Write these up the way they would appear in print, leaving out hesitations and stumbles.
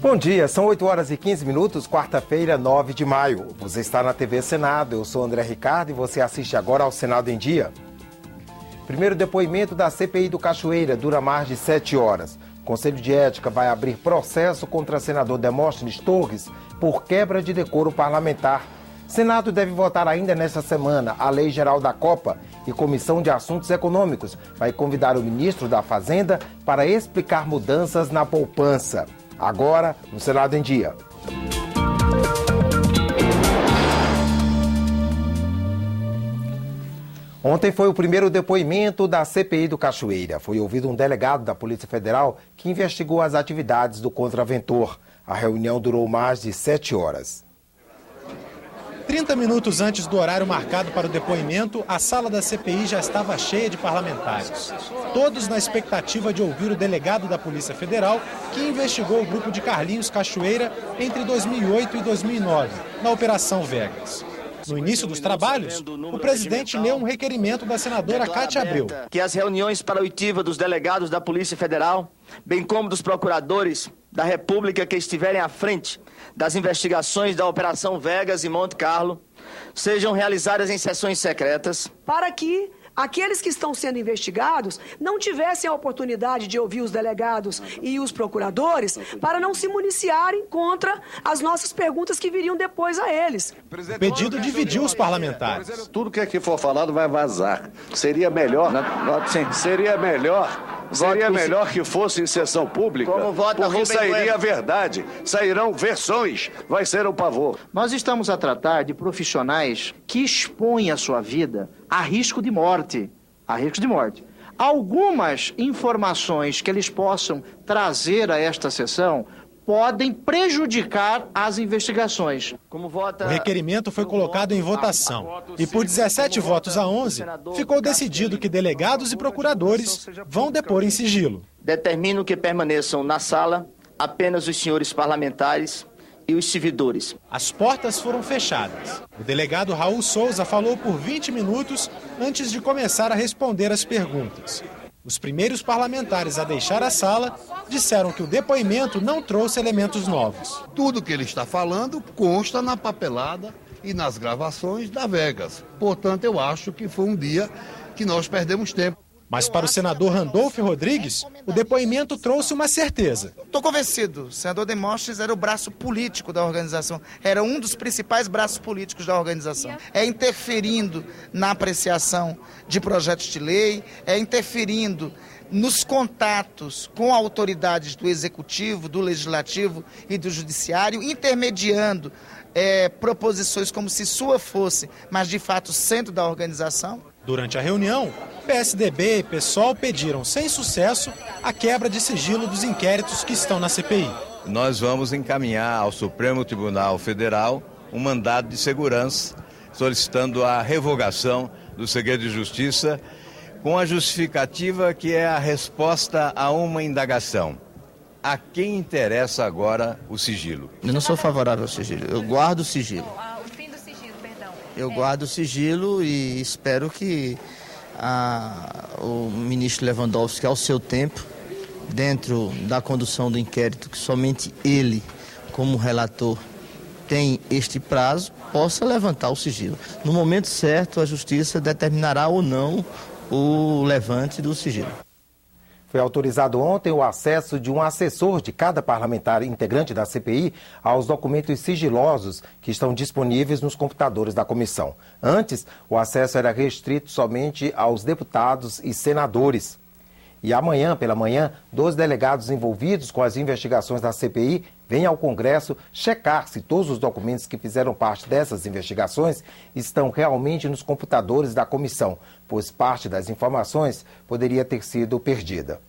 Bom dia, são 8 horas e 15 minutos, quarta-feira, 9 de maio. Você está na TV Senado, eu sou André Ricardo e você assiste agora ao Senado em Dia. Primeiro depoimento da CPI do Cachoeira dura mais de 7 horas. O Conselho de Ética vai abrir processo contra senador Demóstenes Torres por quebra de decoro parlamentar. Senado deve votar ainda nesta semana a Lei Geral da Copa e Comissão de Assuntos Econômicos vai convidar o ministro da Fazenda para explicar mudanças na poupança. Agora, no Senado em Dia. Ontem foi o primeiro depoimento da CPI do Cachoeira. Foi ouvido um delegado da Polícia Federal que investigou as atividades do contraventor. A reunião durou mais de 7 horas. 30 minutos antes do horário marcado para o depoimento, a sala da CPI já estava cheia de parlamentares. Todos na expectativa de ouvir o delegado da Polícia Federal, que investigou o grupo de Carlinhos Cachoeira entre 2008 e 2009, na Operação Vegas. No início dos trabalhos, o presidente leu um requerimento da senadora Cátia Abreu. Que as reuniões para oitiva dos delegados da Polícia Federal, bem como dos procuradores da República que estiverem à frente das investigações da Operação Vegas e Monte Carlo, sejam realizadas em sessões secretas. Para que aqueles que estão sendo investigados não tivessem a oportunidade de ouvir os delegados e os procuradores para não se municiarem contra as nossas perguntas que viriam depois a eles. O pedido dividiu os parlamentares. Tudo que aqui for falado vai vazar. Seria melhor que fosse em sessão pública, porque sairia a verdade, sairão versões, vai ser um pavor. Nós estamos a tratar de profissionais que expõem a sua vida a risco de morte. Algumas informações que eles possam trazer a esta sessão podem prejudicar as investigações. O requerimento foi colocado em votação e por 17 votos a 11, ficou decidido que delegados e procuradores vão depor em sigilo. Determino que permaneçam na sala apenas os senhores parlamentares e os servidores. As portas foram fechadas. O delegado Raul Souza falou por 20 minutos antes de começar a responder as perguntas. Os primeiros parlamentares a deixar a sala disseram que o depoimento não trouxe elementos novos. Tudo que ele está falando consta na papelada e nas gravações da Vegas. Portanto, eu acho que foi um dia que nós perdemos tempo. Mas para o senador Randolfo Rodrigues, o depoimento trouxe uma certeza. Estou convencido, o senador Demóstenes era o braço político da organização, era um dos principais braços políticos da organização. É interferindo na apreciação de projetos de lei, é interferindo nos contatos com autoridades do Executivo, do Legislativo e do Judiciário, intermediando proposições como se sua fosse, mas de fato sendo da organização. Durante a reunião, PSDB e PSOL pediram sem sucesso a quebra de sigilo dos inquéritos que estão na CPI. Nós vamos encaminhar ao Supremo Tribunal Federal um mandado de segurança solicitando a revogação do segredo de justiça com a justificativa que é a resposta a uma indagação. A quem interessa agora o sigilo? Eu não sou favorável ao sigilo, eu guardo o sigilo. Eu guardo o sigilo e espero que o ministro Lewandowski, ao seu tempo, dentro da condução do inquérito, que somente ele, como relator, tem este prazo, possa levantar o sigilo. No momento certo, a Justiça determinará ou não o levante do sigilo. Foi autorizado ontem o acesso de um assessor de cada parlamentar integrante da CPI aos documentos sigilosos que estão disponíveis nos computadores da comissão. Antes, o acesso era restrito somente aos deputados e senadores. E amanhã, pela manhã, 2 delegados envolvidos com as investigações da CPI vêm ao Congresso checar se todos os documentos que fizeram parte dessas investigações estão realmente nos computadores da comissão, pois parte das informações poderia ter sido perdida.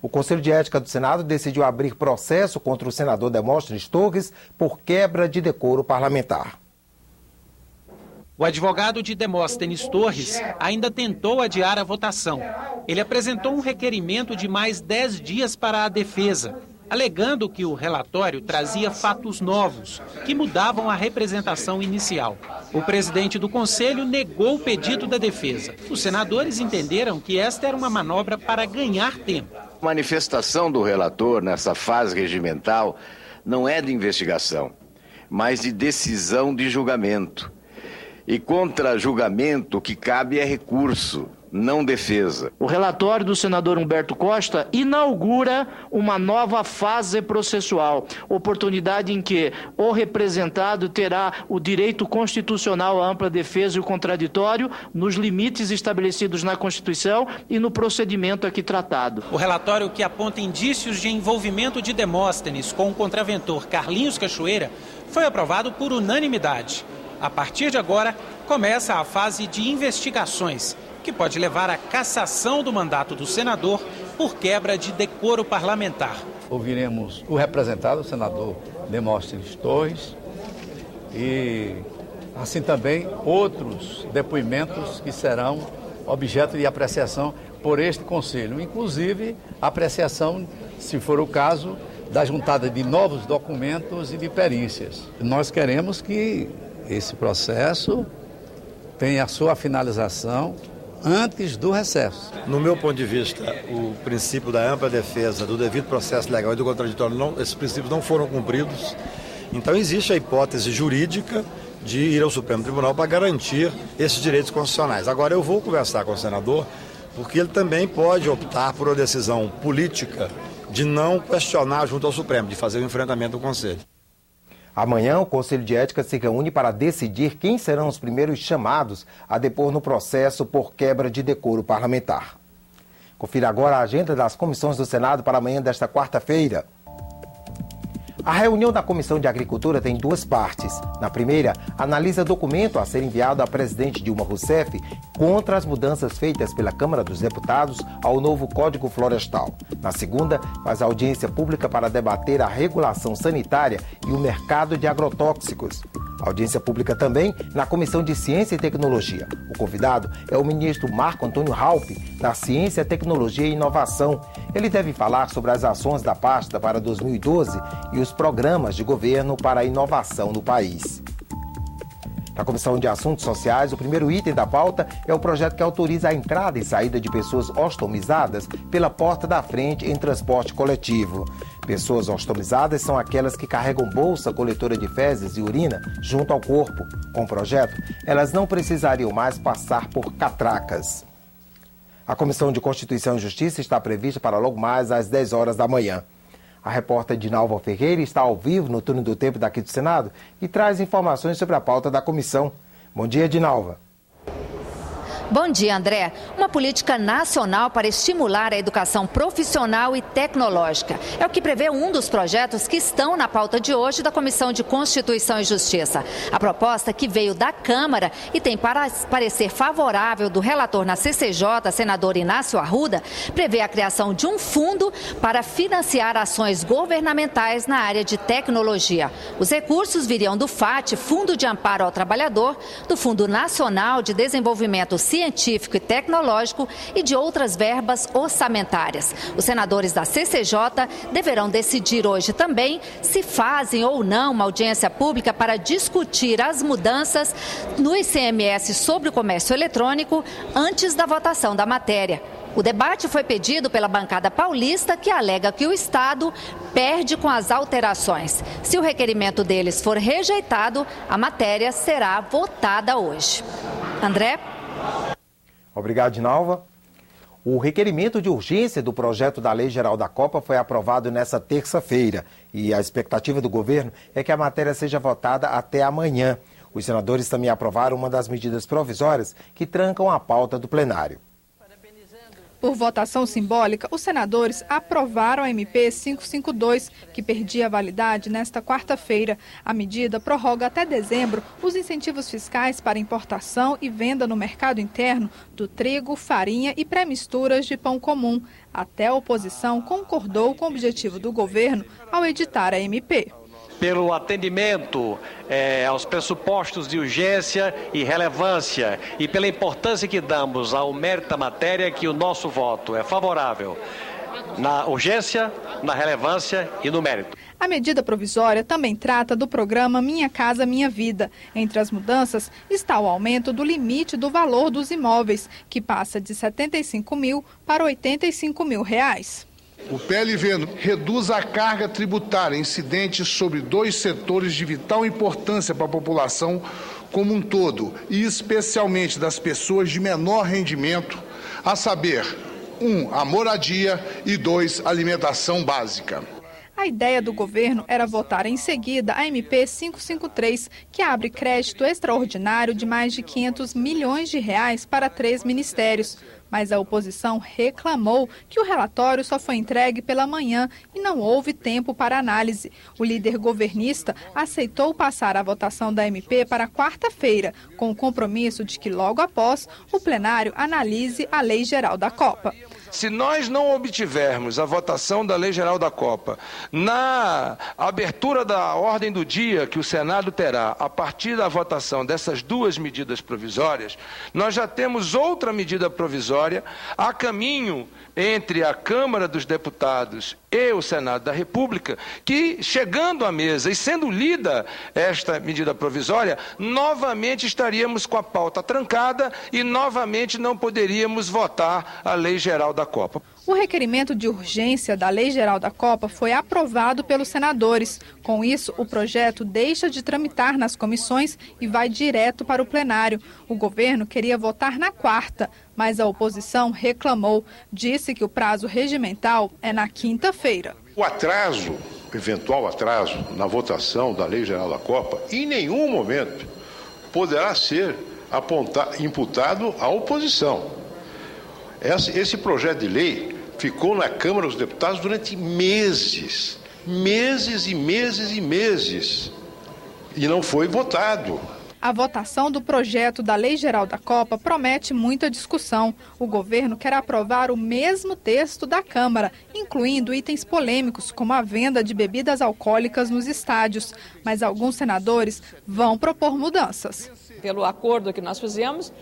O Conselho de Ética do Senado decidiu abrir processo contra o senador Demóstenes Torres por quebra de decoro parlamentar. O advogado de Demóstenes Torres ainda tentou adiar a votação. Ele apresentou um requerimento de mais 10 dias para a defesa, alegando que o relatório trazia fatos novos, que mudavam a representação inicial. O presidente do Conselho negou o pedido da defesa. Os senadores entenderam que esta era uma manobra para ganhar tempo. A manifestação do relator nessa fase regimental não é de investigação, mas de decisão de julgamento. E contra julgamento o que cabe é recurso, não defesa. O relatório do senador Humberto Costa inaugura uma nova fase processual, oportunidade em que o representado terá o direito constitucional à ampla defesa e o contraditório nos limites estabelecidos na Constituição e no procedimento aqui tratado. O relatório, que aponta indícios de envolvimento de Demóstenes com o contraventor Carlinhos Cachoeira, foi aprovado por unanimidade. A partir de agora, começa a fase de investigações, que pode levar à cassação do mandato do senador por quebra de decoro parlamentar. Ouviremos o representado, o senador Demóstenes Torres, e assim também outros depoimentos que serão objeto de apreciação por este Conselho, inclusive apreciação, se for o caso, da juntada de novos documentos e de perícias. Nós queremos que esse processo tenha a sua finalização antes do recesso. No meu ponto de vista, o princípio da ampla defesa, do devido processo legal e do contraditório, esses princípios não foram cumpridos. Então existe a hipótese jurídica de ir ao Supremo Tribunal para garantir esses direitos constitucionais. Agora eu vou conversar com o senador, porque ele também pode optar por uma decisão política de não questionar junto ao Supremo, de fazer o enfrentamento do Conselho. Amanhã, o Conselho de Ética se reúne para decidir quem serão os primeiros chamados a depor no processo por quebra de decoro parlamentar. Confira agora a agenda das comissões do Senado para amanhã desta quarta-feira. A reunião da Comissão de Agricultura tem duas partes. Na primeira, analisa documento a ser enviado à presidente Dilma Rousseff contra as mudanças feitas pela Câmara dos Deputados ao novo Código Florestal. Na segunda, faz audiência pública para debater a regulação sanitária e o mercado de agrotóxicos. Audiência pública também na Comissão de Ciência e Tecnologia. O convidado é o ministro Marco Antônio Raupp, da Ciência, Tecnologia e Inovação. Ele deve falar sobre as ações da pasta para 2012 e os programas de governo para a inovação no país. Na Comissão de Assuntos Sociais, o primeiro item da pauta é o projeto que autoriza a entrada e saída de pessoas ostomizadas pela porta da frente em transporte coletivo. Pessoas ostomizadas são aquelas que carregam bolsa coletora de fezes e urina junto ao corpo. Com o projeto, elas não precisariam mais passar por catracas. A Comissão de Constituição e Justiça está prevista para logo mais às 10 horas da manhã. A repórter Dinalva Ferreira está ao vivo no Turno do Tempo daqui do Senado e traz informações sobre a pauta da comissão. Bom dia, Dinalva. Bom dia, André. Uma política nacional para estimular a educação profissional e tecnológica. É o que prevê um dos projetos que estão na pauta de hoje da Comissão de Constituição e Justiça. A proposta, que veio da Câmara e tem parecer favorável do relator na CCJ, senador Inácio Arruda, prevê a criação de um fundo para financiar ações governamentais na área de tecnologia. Os recursos viriam do FAT, Fundo de Amparo ao Trabalhador, do Fundo Nacional de Desenvolvimento Científico e Tecnológico e de outras verbas orçamentárias. Os senadores da CCJ deverão decidir hoje também se fazem ou não uma audiência pública para discutir as mudanças no ICMS sobre o comércio eletrônico antes da votação da matéria. O debate foi pedido pela bancada paulista, que alega que o Estado perde com as alterações. Se o requerimento deles for rejeitado, a matéria será votada hoje. André? Obrigado, Dinalva. O requerimento de urgência do projeto da Lei Geral da Copa foi aprovado nesta terça-feira e a expectativa do governo é que a matéria seja votada até amanhã. Os senadores também aprovaram uma das medidas provisórias que trancam a pauta do plenário. Por votação simbólica, os senadores aprovaram a MP 552, que perdia a validade nesta quarta-feira. A medida prorroga até dezembro os incentivos fiscais para importação e venda no mercado interno do trigo, farinha e pré-misturas de pão comum. Até a oposição concordou com o objetivo do governo ao editar a MP. Pelo atendimento aos pressupostos de urgência e relevância e pela importância que damos ao mérito da matéria, que o nosso voto é favorável na urgência, na relevância e no mérito. A medida provisória também trata do programa Minha Casa Minha Vida. Entre as mudanças está o aumento do limite do valor dos imóveis, que passa de R$ 75 mil para R$ 85 mil. O PLV reduz a carga tributária incidente sobre 2 setores de vital importância para a população como um todo, e especialmente das pessoas de menor rendimento, a saber, 1, a moradia e 2, a alimentação básica. A ideia do governo era votar em seguida a MP 553, que abre crédito extraordinário de mais de 500 milhões de reais para 3 ministérios. Mas a oposição reclamou que o relatório só foi entregue pela manhã e não houve tempo para análise. O líder governista aceitou passar a votação da MP para quarta-feira, com o compromisso de que logo após o plenário analise a Lei Geral da Copa. Se nós não obtivermos a votação da Lei Geral da Copa na abertura da ordem do dia que o Senado terá a partir da votação dessas 2 medidas provisórias, nós já temos outra medida provisória a caminho entre a Câmara dos Deputados e o Senado da República, que, chegando à mesa e sendo lida esta medida provisória, novamente estaríamos com a pauta trancada e novamente não poderíamos votar a Lei Geral da Copa. O requerimento de urgência da Lei Geral da Copa foi aprovado pelos senadores. Com isso, o projeto deixa de tramitar nas comissões e vai direto para o plenário. O governo queria votar na quarta, mas a oposição reclamou. Disse que o prazo regimental é na quinta-feira. O atraso, eventual atraso na votação da Lei Geral da Copa, em nenhum momento poderá ser imputado à oposição. Esse projeto de lei ficou na Câmara dos Deputados durante meses, e não foi votado. A votação do projeto da Lei Geral da Copa promete muita discussão. O governo quer aprovar o mesmo texto da Câmara, incluindo itens polêmicos, como a venda de bebidas alcoólicas nos estádios. Mas alguns senadores vão propor mudanças. Pelo acordo que nós fizemos,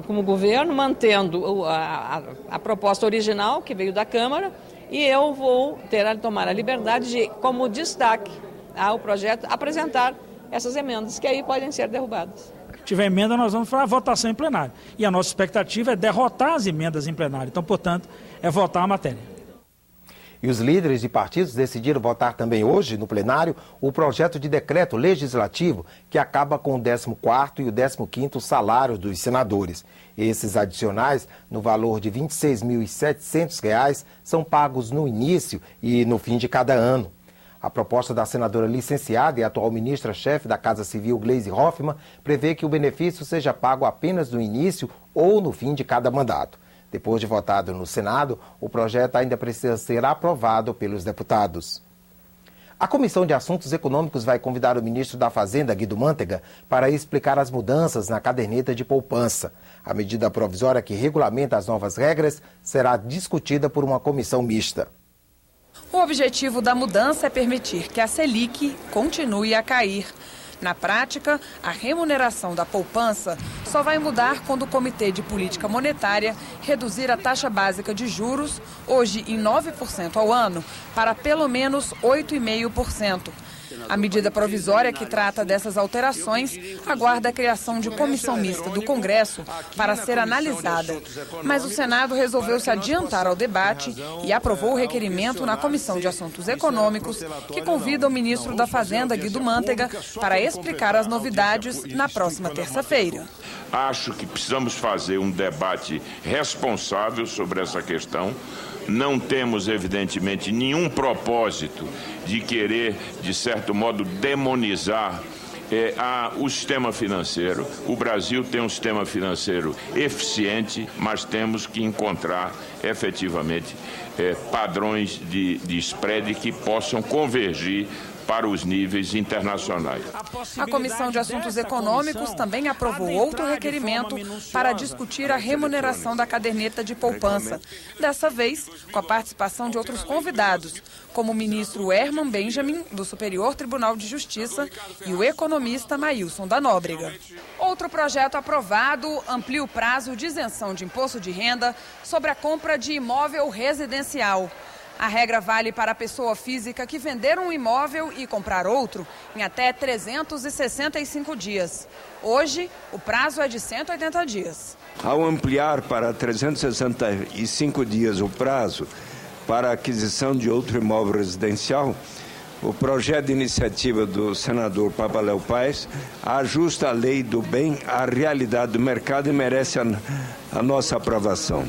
como governo, mantendo a proposta original que veio da Câmara, e eu vou tomar a liberdade de, como destaque ao projeto, apresentar essas emendas, que aí podem ser derrubadas. Se tiver emenda, nós vamos para a votação em plenário. E a nossa expectativa é derrotar as emendas em plenário. Então, portanto, é votar a matéria. E os líderes de partidos decidiram votar também hoje, no plenário, o projeto de decreto legislativo que acaba com o 14º e o 15º salário dos senadores. Esses adicionais, no valor de R$ 26.700, são pagos no início e no fim de cada ano. A proposta da senadora licenciada e atual ministra-chefe da Casa Civil, Gleisi Hoffmann, prevê que o benefício seja pago apenas no início ou no fim de cada mandato. Depois de votado no Senado, o projeto ainda precisa ser aprovado pelos deputados. A Comissão de Assuntos Econômicos vai convidar o ministro da Fazenda, Guido Mantega, para explicar as mudanças na caderneta de poupança. A medida provisória que regulamenta as novas regras será discutida por uma comissão mista. O objetivo da mudança é permitir que a Selic continue a cair. Na prática, a remuneração da poupança só vai mudar quando o Comitê de Política Monetária reduzir a taxa básica de juros, hoje em 9% ao ano, para pelo menos 8,5%. A medida provisória que trata dessas alterações aguarda a criação de comissão mista do Congresso para ser analisada. Mas o Senado resolveu se adiantar ao debate e aprovou o requerimento na Comissão de Assuntos Econômicos, que convida o ministro da Fazenda, Guido Mantega, para explicar as novidades na próxima terça-feira. Acho que precisamos fazer um debate responsável sobre essa questão. Não temos, evidentemente, nenhum propósito de querer, de certo modo, demonizar o sistema financeiro. O Brasil tem um sistema financeiro eficiente, mas temos que encontrar, efetivamente, padrões de spread que possam convergir para os níveis internacionais. A Comissão de Assuntos Econômicos também aprovou outro requerimento para discutir a remuneração da caderneta de poupança. Dessa vez, com a participação de outros convidados, como o ministro Herman Benjamin, do Superior Tribunal de Justiça, e o economista Maílson da Nóbrega. Outro projeto aprovado amplia o prazo de isenção de imposto de renda sobre a compra de imóvel residencial. A regra vale para a pessoa física que vender um imóvel e comprar outro em até 365 dias. Hoje, o prazo é de 180 dias. Ao ampliar para 365 dias o prazo, para a aquisição de outro imóvel residencial, o projeto de iniciativa do senador Papaléu Paes ajusta a lei do bem à realidade do mercado e merece a nossa aprovação.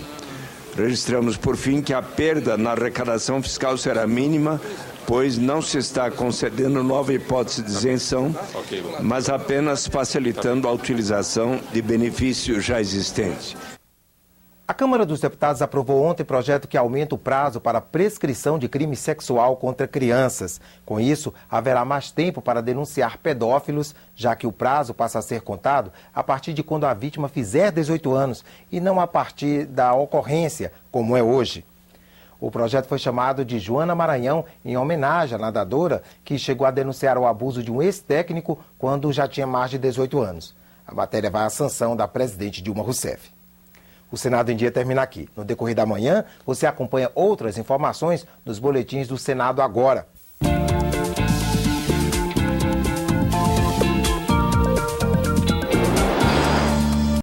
Registramos, por fim, que a perda na arrecadação fiscal será mínima, pois não se está concedendo nova hipótese de isenção, mas apenas facilitando a utilização de benefício já existente. A Câmara dos Deputados aprovou ontem projeto que aumenta o prazo para prescrição de crime sexual contra crianças. Com isso, haverá mais tempo para denunciar pedófilos, já que o prazo passa a ser contado a partir de quando a vítima fizer 18 anos e não a partir da ocorrência, como é hoje. O projeto foi chamado de Joana Maranhão, em homenagem à nadadora que chegou a denunciar o abuso de um ex-técnico quando já tinha mais de 18 anos. A matéria vai à sanção da presidente Dilma Rousseff. O Senado em Dia termina aqui. No decorrer da manhã, você acompanha outras informações nos boletins do Senado Agora.